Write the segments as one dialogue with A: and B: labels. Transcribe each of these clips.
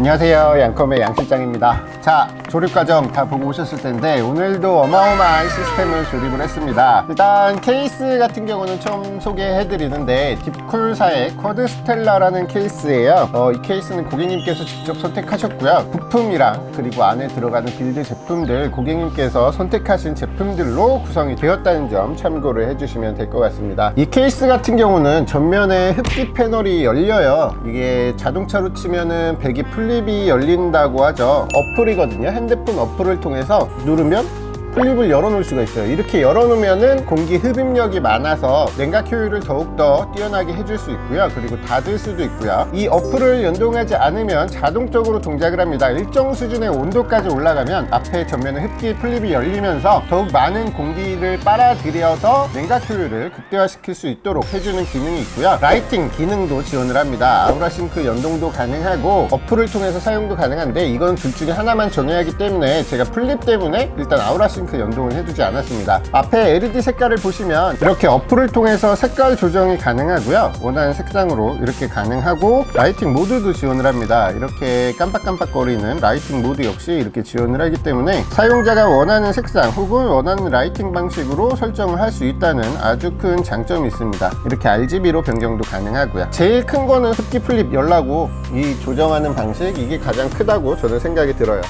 A: 안녕하세요, 양컴의 양실장입니다. 자, 조립 과정 다 보고 오셨을 텐데 오늘도 어마어마한 시스템을 조립을 했습니다. 일단 케이스 같은 경우는 처음 소개해 드리는데 딥쿨사의 쿼드스텔라라는 케이스예요. 이 케이스는 고객님께서 직접 선택하셨고요. 부품이랑 그리고 안에 들어가는 빌드 제품들 고객님께서 선택하신 제품들로 구성이 되었다는 점 참고를 해주시면 될 것 같습니다. 이 케이스 같은 경우는 전면에 흡기 패널이 열려요. 이게 자동차로 치면은 배기 플립이 열린다고 하죠. 어플이거든요. 핸드폰 어플을 통해서 누르면 플립을 열어놓을 수가 있어요. 이렇게 열어놓으면은 공기 흡입력이 많아서 냉각 효율을 더욱더 뛰어나게 해줄 수 있고요. 그리고 닫을 수도 있고요. 이 어플을 연동하지 않으면 자동적으로 동작을 합니다. 일정 수준의 온도까지 올라가면 앞에 전면에 흡기 플립이 열리면서 더욱 많은 공기를 빨아들여서 냉각 효율을 극대화시킬 수 있도록 해주는 기능이 있고요. 라이팅 기능도 지원을 합니다. 아우라싱크 연동도 가능하고 어플을 통해서 사용도 가능한데 이건 둘 중에 하나만 정해야 하기 때문에 제가 플립 때문에 일단 아우라싱크 연동을 해두지 않았습니다. 앞에 LED 색깔을 보시면 이렇게 어플을 통해서 색깔 조정이 가능하고요. 원하는 색상으로 이렇게 가능하고 라이팅 모드도 지원을 합니다. 이렇게 깜빡깜빡거리는 라이팅 모드 역시 이렇게 지원을 하기 때문에 사용자가 원하는 색상 혹은 원하는 라이팅 방식으로 설정을 할 수 있다는 아주 큰 장점이 있습니다. 이렇게 RGB로 변경도 가능하고요. 제일 큰 거는 흡기 플립 열라고 이 조정하는 방식, 이게 가장 크다고 저는 생각이 들어요.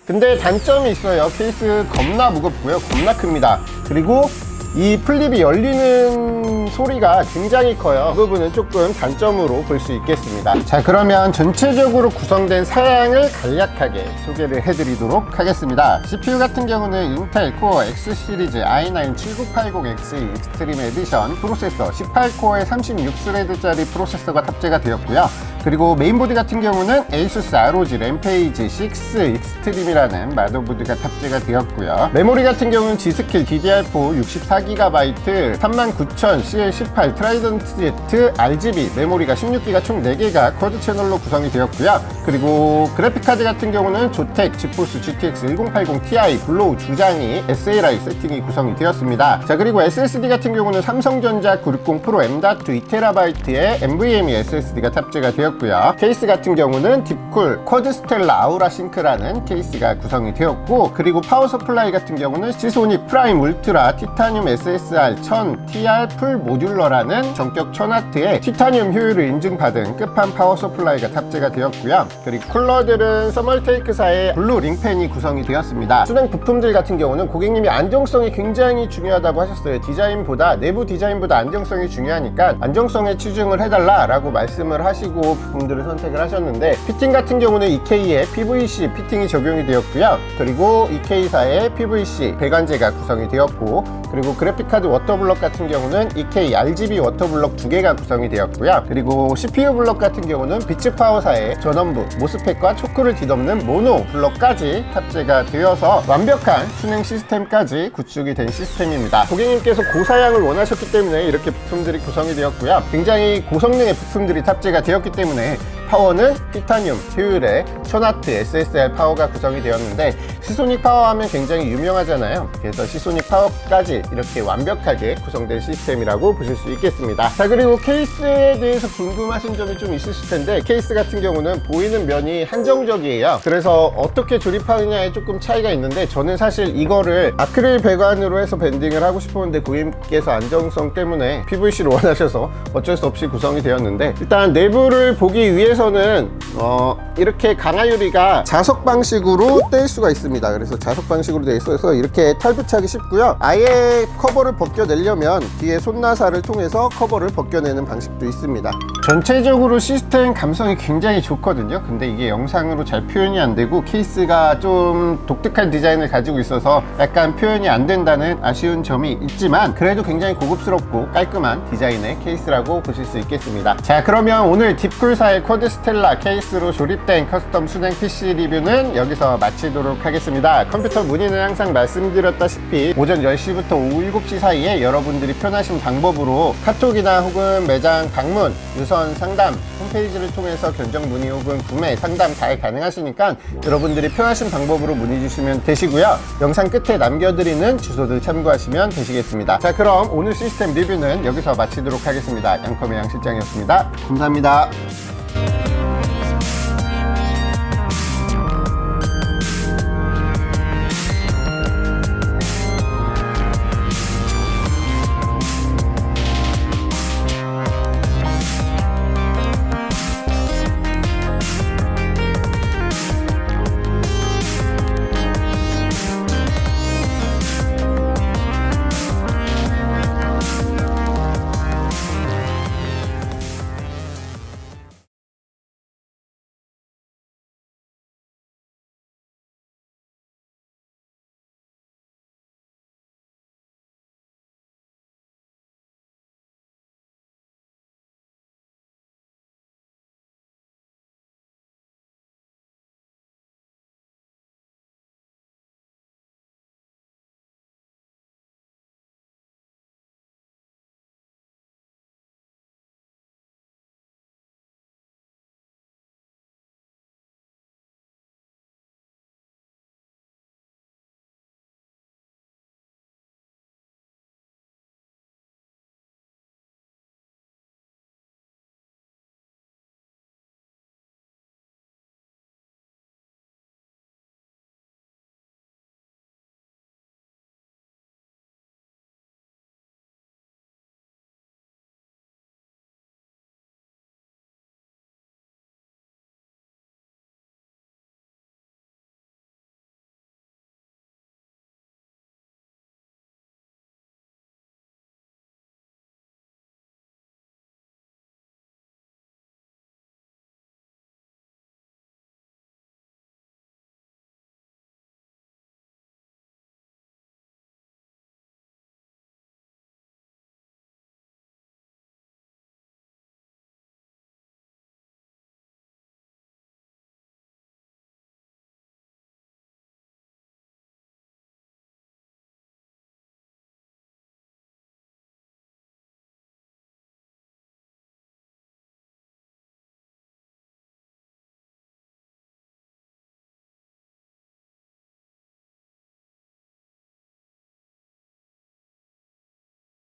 A: 근데 단점이 있어요. 케이스 겁나 무겁고요. 겁나 큽니다. 그리고 이 플립이 열리는 소리가 굉장히 커요. 그 부분은 조금 단점으로 볼 수 있겠습니다. 자, 그러면 전체적으로 구성된 사양을 간략하게 소개를 해드리도록 하겠습니다. CPU 같은 경우는 인텔 코어 X 시리즈 i9-7980X 익스트림 에디션 프로세서 18코어에 36스레드짜리 프로세서가 탑재가 되었고요. 그리고 메인보드 같은 경우는 ASUS ROG 램페이지 6 익스트림이라는 마더보드가 탑재가 되었고요. 메모리 같은 경우는 G스킬 DDR4 64GB 39,000 CL18 트라이던트 Z RGB 메모리가 16기가 총 4개가 쿼드 채널로 구성이 되었고요. 그리고 그래픽카드 같은 경우는 조텍 지포스 GTX 1080 Ti 블로우 주장이 SLI 세팅이 구성이 되었습니다. 자, 그리고 SSD 같은 경우는 삼성전자 960 프로 M.2 2TB의 NVMe SSD가 탑재가 되었고요. 케이스 같은 경우는 딥쿨 쿼드스텔라 아우라싱크라는 케이스가 구성이 되었고, 그리고 파워 서플라이 같은 경우는 시소닉 프라임 울트라 티타늄 SSR 1000 TR 풀 모듈러라는 전격 1000W의 티타늄 효율을 인증받은 끝판 파워 서플라이가 탑재가 되었고요. 그리고 쿨러들은 서멀테이크사의 블루 링팬이 구성이 되었습니다. 순행 부품들 같은 경우는 고객님이 안정성이 굉장히 중요하다고 하셨어요. 내부 디자인보다 안정성이 중요하니까 안정성에 치중을 해달라라고 말씀을 하시고 부품들을 선택을 하셨는데, 피팅 같은 경우는 EK의 PVC 피팅이 적용이 되었고요. 그리고 EK사의 PVC 배관재가 구성이 되었고, 그리고 그래픽카드 워터블럭 같은 경우는 EK RGB 워터블럭 2개가 구성이 되었고요. 그리고 CPU 블럭 같은 경우는 비츠파워사의 전원부 모스펫과 초크를 뒤덮는 모노 블럭까지 탑재가 되어서 완벽한 순행 시스템까지 구축이 된 시스템입니다. 고객님께서 고사양을 원하셨기 때문에 이렇게 부품들이 구성이 되었고요. 굉장히 고성능의 부품들이 탑재가 되었기 때문에 파워는 티타늄 효율의 1000W SSR 파워가 구성이 되었는데, 시소닉 파워 하면 굉장히 유명하잖아요. 그래서 시소닉 파워까지 이렇게 완벽하게 구성된 시스템이라고 보실 수 있겠습니다. 자, 그리고 케이스에 대해서 궁금하신 점이 좀 있으실 텐데, 케이스 같은 경우는 보이는 면이 한정적이에요. 그래서 어떻게 조립하느냐에 조금 차이가 있는데, 저는 사실 이거를 아크릴 배관으로 해서 밴딩을 하고 싶었는데 고객님께서 안정성 때문에 PVC를 원하셔서 어쩔 수 없이 구성이 되었는데, 일단 내부를 보기 위해서 안쪽에서는 이렇게 강화유리가 자석 방식으로 뗄 수가 있습니다. 그래서 자석 방식으로 되어 있어서 이렇게 탈부착이 쉽고요. 아예 커버를 벗겨내려면 뒤에 손나사를 통해서 커버를 벗겨내는 방식도 있습니다. 전체적으로 시스템 감성이 굉장히 좋거든요. 근데 이게 영상으로 잘 표현이 안 되고 케이스가 좀 독특한 디자인을 가지고 있어서 약간 표현이 안 된다는 아쉬운 점이 있지만 그래도 굉장히 고급스럽고 깔끔한 디자인의 케이스라고 보실 수 있겠습니다. 자, 그러면 오늘 딥쿨사의 쿼드 스텔라 케이스로 조립된 커스텀 순행 PC 리뷰는 여기서 마치도록 하겠습니다. 컴퓨터 문의는 항상 말씀드렸다시피 오전 10시부터 오후 7시 사이에 여러분들이 편하신 방법으로 카톡이나 혹은 매장 방문, 유선 상담, 홈페이지를 통해서 견적 문의 혹은 구매, 상담 잘 가능하시니까 여러분들이 편하신 방법으로 문의 주시면 되시고요. 영상 끝에 남겨드리는 주소들 참고하시면 되시겠습니다. 자, 그럼 오늘 시스템 리뷰는 여기서 마치도록 하겠습니다. 양컴의 양 실장이었습니다. 감사합니다.